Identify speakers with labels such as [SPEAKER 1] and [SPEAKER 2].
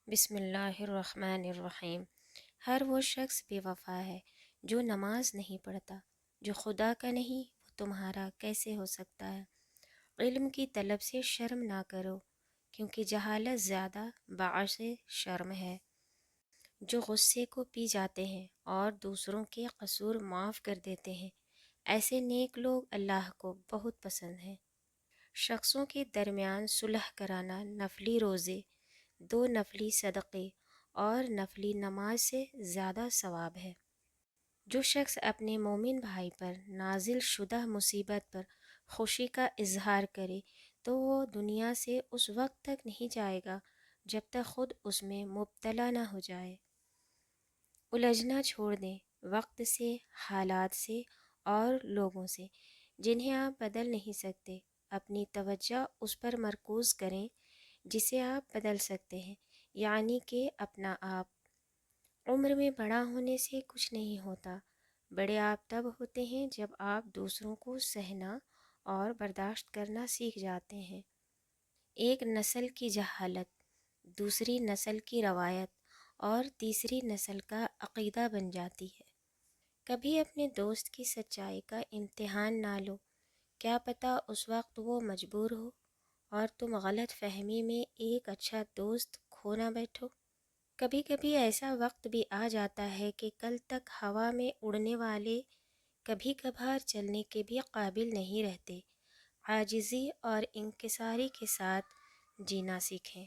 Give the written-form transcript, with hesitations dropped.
[SPEAKER 1] بسم اللہ الرحمن الرحیم۔ ہر وہ شخص بے وفا ہے جو نماز نہیں پڑھتا، جو خدا کا نہیں وہ تمہارا کیسے ہو سکتا ہے۔ علم کی طلب سے شرم نہ کرو، کیونکہ جہالت زیادہ باعث شرم ہے۔ جو غصے کو پی جاتے ہیں اور دوسروں کے قصور معاف کر دیتے ہیں، ایسے نیک لوگ اللہ کو بہت پسند ہیں۔ شخصوں کے درمیان صلح کرانا نفلی روزے، 2 نفلی صدقے اور نفلی نماز سے زیادہ ثواب ہے۔ جو شخص اپنے مومن بھائی پر نازل شدہ مصیبت پر خوشی کا اظہار کرے تو وہ دنیا سے اس وقت تک نہیں جائے گا جب تک خود اس میں مبتلا نہ ہو جائے۔ الجھنا چھوڑ دیں وقت سے، حالات سے اور لوگوں سے جنہیں آپ بدل نہیں سکتے۔ اپنی توجہ اس پر مرکوز کریں جسے آپ بدل سکتے ہیں، یعنی کہ اپنا آپ۔ عمر میں بڑا ہونے سے کچھ نہیں ہوتا، بڑے آپ تب ہوتے ہیں جب آپ دوسروں کو سہنا اور برداشت کرنا سیکھ جاتے ہیں۔ ایک نسل کی جہالت دوسری نسل کی روایت اور تیسری نسل کا عقیدہ بن جاتی ہے۔ کبھی اپنے دوست کی سچائی کا امتحان نہ لو، کیا پتہ اس وقت وہ مجبور ہو اور تم غلط فہمی میں ایک اچھا دوست کھو نہ بیٹھو۔ کبھی کبھی ایسا وقت بھی آ جاتا ہے کہ کل تک ہوا میں اڑنے والے کبھی کبھار چلنے کے بھی قابل نہیں رہتے۔ عاجزی اور انکساری کے ساتھ جینا سیکھیں۔